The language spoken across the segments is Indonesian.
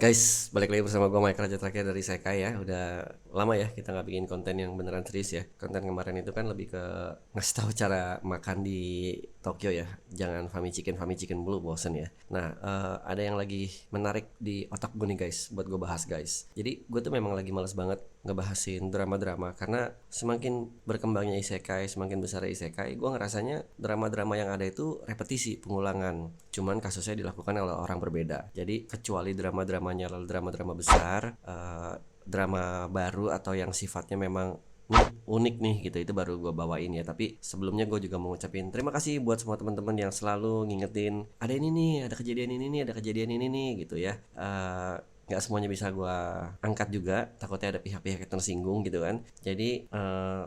Guys, balik lagi bersama gue Mike Raja terakhir dari Sekai ya. Udah lama ya kita nggak bikin konten yang beneran serius ya. Konten kemarin itu kan lebih ke ngasih tahu cara makan di Tokyo ya. Jangan fami chicken dulu, bosen ya. Nah, ada yang lagi menarik di otak gue nih guys, buat gue bahas guys. Jadi gue tuh memang lagi males banget ngebahasin drama-drama karena semakin berkembangnya isekai, semakin besar isekai, gue ngerasanya drama-drama yang ada itu repetisi, pengulangan. Cuman kasusnya dilakukan oleh orang berbeda. Jadi kecuali drama-dramanya lalu drama-drama besar, drama baru atau yang sifatnya memang unik nih gitu, itu baru gue bawain ya. Tapi sebelumnya gue juga mau ngucapin terima kasih buat semua teman-teman yang selalu ngingetin ada ini nih, ada kejadian ini nih, ada kejadian ini nih gitu ya. Nggak semuanya bisa gue angkat juga, takutnya ada pihak-pihak yang tersinggung gitu kan. Jadi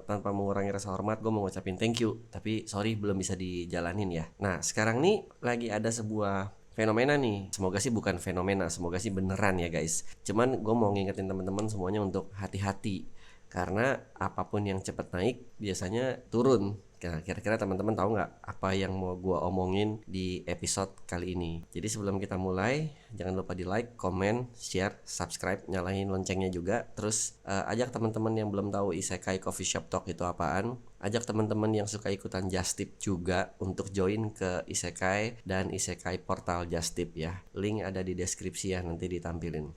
tanpa mengurangi rasa hormat, gue mau ngucapin thank you, tapi sorry belum bisa dijalanin ya. Nah sekarang nih lagi ada sebuah fenomena nih, semoga sih bukan fenomena, semoga sih beneran ya guys. Cuman gue mau ngingetin teman-teman semuanya untuk hati-hati, karena apapun yang cepat naik biasanya turun. Nah, kira-kira teman-teman tahu nggak apa yang mau gue omongin di episode kali ini? Jadi sebelum kita mulai, jangan lupa di like, comment, share, subscribe, nyalain loncengnya juga. Terus ajak teman-teman yang belum tahu Isekai Coffee Shop Talk itu apaan. Ajak teman-teman yang suka ikutan Just Tip juga untuk join ke Isekai dan Isekai Portal Just Tip ya. Link ada di deskripsi ya, nanti ditampilin.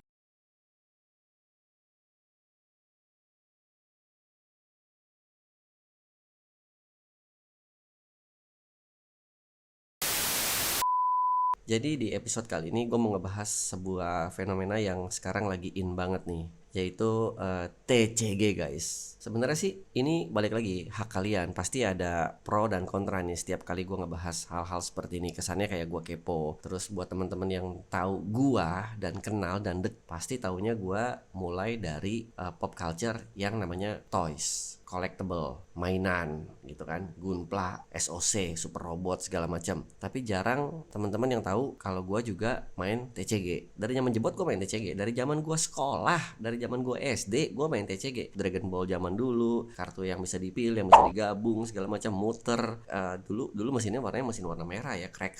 Jadi di episode kali ini gue mau ngebahas sebuah fenomena yang sekarang lagi in banget nih, yaitu TCG guys. Sebenarnya sih ini balik lagi hak kalian, pasti ada pro dan kontra nih setiap kali gue ngebahas hal-hal seperti ini. Kesannya kayak gue kepo. Terus buat teman-teman yang tahu gue dan kenal dan pasti taunya gue mulai dari pop culture yang namanya toys, collectible, mainan gitu kan, Gunpla, SOC, Super Robot segala macam. Tapi jarang teman-teman yang tahu kalau gue juga main TCG. Dari zaman jebot gue main TCG, dari zaman gue sekolah, dari zaman gue SD gue main TCG. Dragon Ball zaman dulu, kartu yang bisa dipilih, yang bisa digabung segala macam, muter. Dulu mesinnya warnanya mesin warna merah ya, krek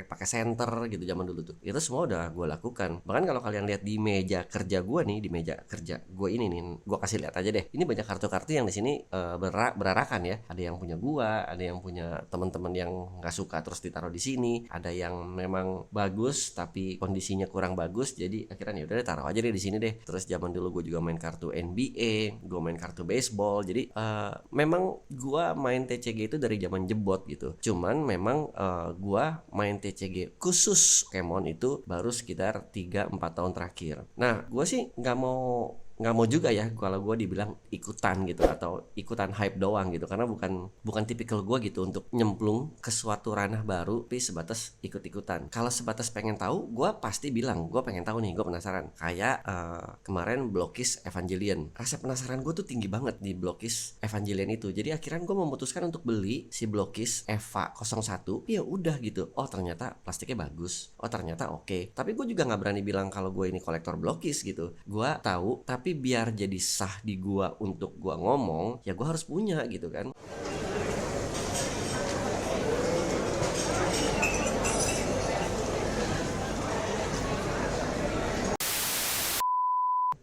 pakai senter gitu zaman dulu tuh. Itu semua udah gue lakukan. Bahkan kalau kalian lihat di meja kerja gue nih, di meja kerja gue ini nih, gue kasih lihat aja deh. Ini banyak kartu-kartu yang di sini berarakan ya. Ada yang punya gua, ada yang punya teman-teman yang nggak suka terus ditaruh di sini, ada yang memang bagus tapi kondisinya kurang bagus, jadi akhirnya ya udah taruh aja deh di sini deh. Terus zaman dulu gue juga main kartu NBA, gue main kartu baseball. Jadi memang gua main TCG itu dari zaman jebot gitu. Cuman memang gua main TCG khusus Pokemon itu baru sekitar 3-4 tahun terakhir. Nah gue sih nggak mau juga ya kalau gue dibilang ikutan gitu atau ikutan hype doang gitu, karena bukan tipikal gue gitu untuk nyemplung ke suatu ranah baru tapi sebatas ikut-ikutan. Kalau sebatas pengen tahu, gue pasti bilang gue pengen tahu nih, gue penasaran. Kayak kemarin Blokis Evangelion, rasa penasaran gue tuh tinggi banget di Blokis Evangelion itu. Jadi akhirnya gue memutuskan untuk beli si Blokis Eva 01. Ya udah gitu, oh ternyata plastiknya bagus, oh ternyata oke. Tapi gue juga nggak berani bilang kalau gue ini kolektor Blokis gitu. Gue tahu, tapi biar jadi sah di gua untuk gua ngomong, ya gua harus punya gitu kan.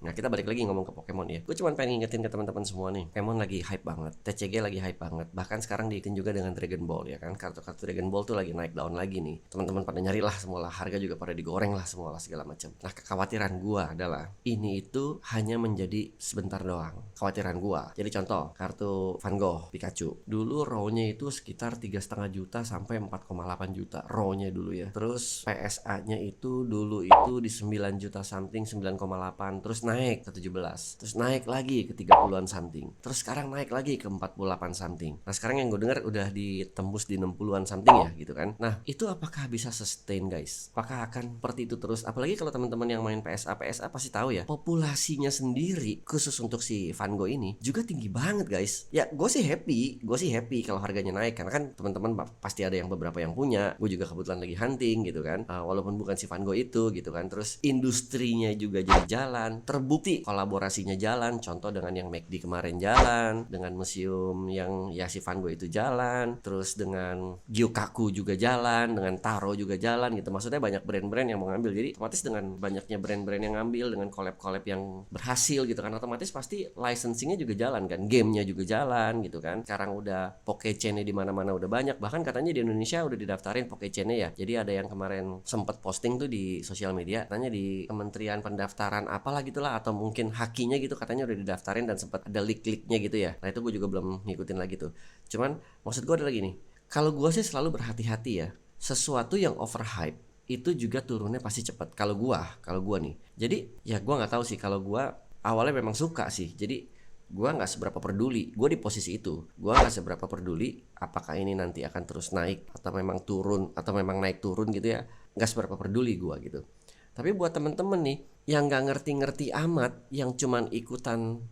Nah kita balik lagi ngomong ke Pokemon ya. Gue cuma pengen ngingetin ke teman-teman semua nih, Pokemon lagi hype banget, TCG lagi hype banget. Bahkan sekarang diitin juga dengan Dragon Ball ya kan. Kartu-kartu Dragon Ball tuh lagi naik daun lagi nih. Teman-teman pada nyari lah semua lah, harga juga pada digoreng lah semua lah segala macam. Nah kekhawatiran gue adalah ini itu hanya menjadi sebentar doang. Kekhawatiran gue. Jadi contoh kartu Van Gogh Pikachu. Dulu raw-nya itu sekitar 3,5 juta sampai 4,8 juta raw-nya dulu ya. Terus PSA-nya itu dulu itu di 9 juta something, 9,8. Terus naik ke 17, terus naik lagi ke 30-an something, terus sekarang naik lagi ke 48 something. Nah sekarang yang gue dengar udah ditembus di 60-an something ya gitu kan. Nah itu apakah bisa sustain guys? Apakah akan seperti itu terus? Apalagi kalau teman-teman yang main PSA pasti tahu ya, populasinya sendiri khusus untuk si Van Gogh ini juga tinggi banget guys. Ya gue sih happy kalau harganya naik, karena kan teman-teman pasti ada yang beberapa yang punya. Gue juga kebetulan lagi hunting gitu kan, walaupun bukan si Van Gogh itu gitu kan. Terus industrinya juga jadi jalan, terbukti terbukti kolaborasinya jalan. Contoh dengan yang McD kemarin jalan, dengan museum yang Yasifan gue itu jalan, terus dengan Gyukaku juga jalan, dengan Taro juga jalan gitu. Maksudnya banyak brand-brand yang mau ngambil. Jadi otomatis dengan banyaknya brand-brand yang ngambil, dengan collab-collab yang berhasil gitu kan, otomatis pasti licensingnya juga jalan kan, gamenya juga jalan gitu kan. Sekarang udah Pokéchain di mana-mana udah banyak, bahkan katanya di Indonesia udah didaftarin Pokéchain ya. Jadi ada yang kemarin sempat posting tuh di sosial media, katanya di Kementerian Pendaftaran apalah gitulah, atau mungkin hakinya gitu, katanya udah didaftarin dan sempat ada leak-leaknya gitu ya. Nah itu gue juga belum ngikutin lagi tuh. Cuman maksud gue adalah gini, kalau gue sih selalu berhati-hati ya, sesuatu yang overhype itu juga turunnya pasti cepat. Kalau gua nih, jadi ya gua nggak tahu sih, kalau gua awalnya memang suka sih, jadi gua nggak seberapa peduli. Gua di posisi itu, gua nggak seberapa peduli apakah ini nanti akan terus naik atau memang turun atau memang naik turun gitu ya, nggak seberapa peduli gua gitu. Tapi buat temen-temen nih yang nggak ngerti-ngerti amat, yang cuman ikutan,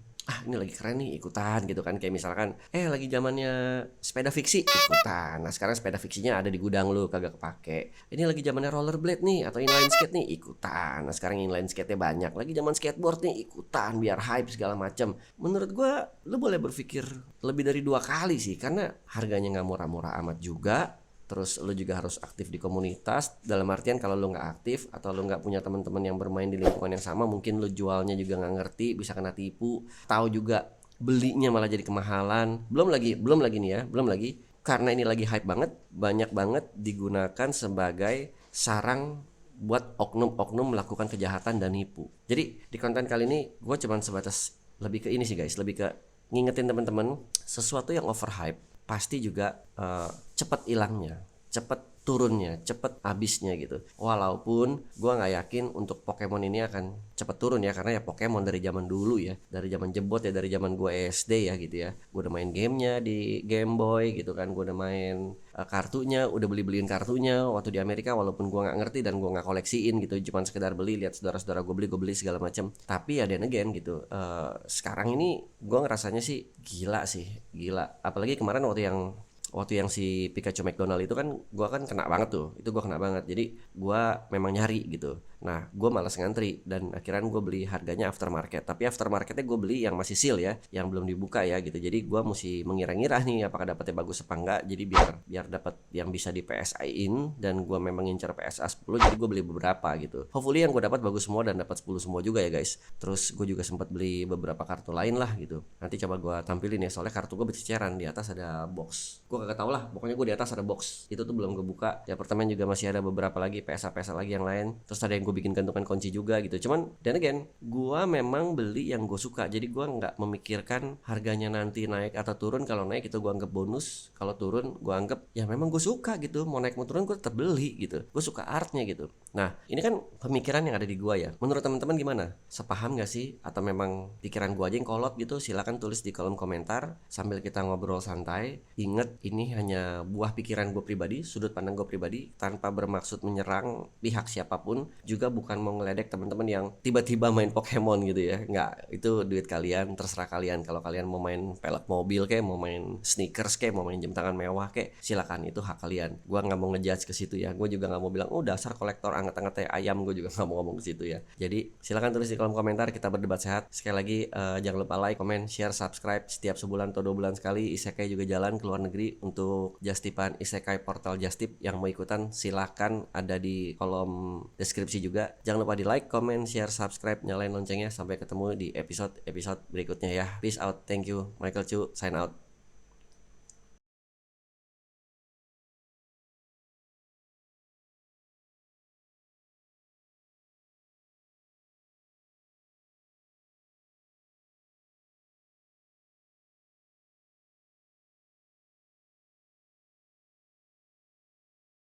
ini lagi keren nih ikutan gitu kan, kayak misalkan lagi zamannya sepeda fiksi ikutan. Nah sekarang sepeda fiksinya ada di gudang lu kagak kepake. Ini lagi zamannya rollerblade nih atau inline skate nih ikutan. Nah sekarang inline skate-nya banyak. Lagi zaman skateboard nih ikutan biar hype segala macam. Menurut gua lu boleh berpikir lebih dari 2 kali sih, karena harganya nggak murah-murah amat juga. Terus lu juga harus aktif di komunitas. Dalam artian kalau lu nggak aktif atau lu nggak punya teman-teman yang bermain di lingkungan yang sama, mungkin lu jualnya juga nggak ngerti, bisa kena tipu. Tahu juga belinya malah jadi kemahalan. Belum lagi nih ya, belum lagi karena ini lagi hype banget, banyak banget digunakan sebagai sarang buat oknum-oknum melakukan kejahatan dan nipu. Jadi di konten kali ini gue cuman sebatas lebih ke ini sih guys, lebih ke ngingetin teman-teman, sesuatu yang overhype pasti juga cepat hilangnya, cepat turunnya, cepet habisnya gitu. Walaupun gue nggak yakin untuk Pokemon ini akan cepet turun ya, karena ya Pokemon dari zaman dulu ya, dari zaman jebot ya, dari zaman gue SD ya gitu ya. Gue udah main gamenya di Game Boy gitu kan, gue udah main kartunya, udah beliin kartunya waktu di Amerika, walaupun gue nggak ngerti dan gue nggak koleksiin gitu, cuman sekedar beli, lihat saudara-saudara gue beli segala macam. Tapi ya dan again gitu, sekarang ini gue ngerasanya sih gila, apalagi kemarin waktu yang si Pikachu McDonald itu kan gue kan kena banget tuh, itu gue kena banget, jadi gue memang nyari gitu. Nah gue malas ngantri dan akhirnya gue beli harganya aftermarket, tapi aftermarketnya gue beli yang masih seal ya, yang belum dibuka ya gitu. Jadi gue mesti mengira-ngira nih apakah dapetnya bagus apa enggak, jadi biar dapat yang bisa di PSI-in, dan gue memang ngincer PSA 10, jadi gue beli beberapa gitu. Hopefully yang gue dapat bagus semua dan dapat 10 semua juga ya guys. Terus gue juga sempat beli beberapa kartu lain lah gitu, nanti coba gue tampilin ya, soalnya kartu gue berceceran, di atas ada box, gue kagak tau lah, pokoknya gue di atas ada box itu tuh belum gue buka. Di apartemen juga masih ada beberapa lagi PSA lagi yang lain, terus ada yang gue bikin gantungan kunci juga gitu. Cuman dan again, gue memang beli yang gue suka, jadi gue nggak memikirkan harganya nanti naik atau turun. Kalau naik itu gue anggap bonus, kalau turun gue anggap ya memang gue suka gitu, mau naik mau turun gue tetap beli gitu, gue suka artnya gitu. Nah ini kan pemikiran yang ada di gue ya, menurut teman-teman gimana? Sepaham gak sih? Atau memang pikiran gue aja yang kolot gitu? Silakan tulis di kolom komentar sambil kita ngobrol santai. Ingat, ini hanya buah pikiran gue pribadi, sudut pandang gue pribadi, tanpa bermaksud menyerang pihak siapapun, juga bukan mau ngeledek teman-teman yang tiba-tiba main Pokemon gitu ya. Nggak, itu duit kalian, terserah kalian. Kalau kalian mau main pelek mobil kayak, mau main sneakers kayak, mau main jam tangan mewah kayak, silakan, itu hak kalian. Gue nggak mau ngejudge ke situ ya. Gue juga nggak mau bilang dasar kolektor anget-anget ayam, gue juga nggak mau ngomong ke situ ya. Jadi silakan tulis di kolom komentar, kita berdebat sehat. Sekali lagi jangan lupa like, comment, share, subscribe. Setiap sebulan atau 2 bulan sekali Isekai juga jalan ke luar negeri. Untuk Justipan Isekai portal Justip yang mau ikutan silakan, ada di kolom deskripsi juga. Jangan lupa di like, comment, share, subscribe, nyalain loncengnya. Sampai ketemu di episode berikutnya ya. Peace out, thank you. Michael Chu sign out.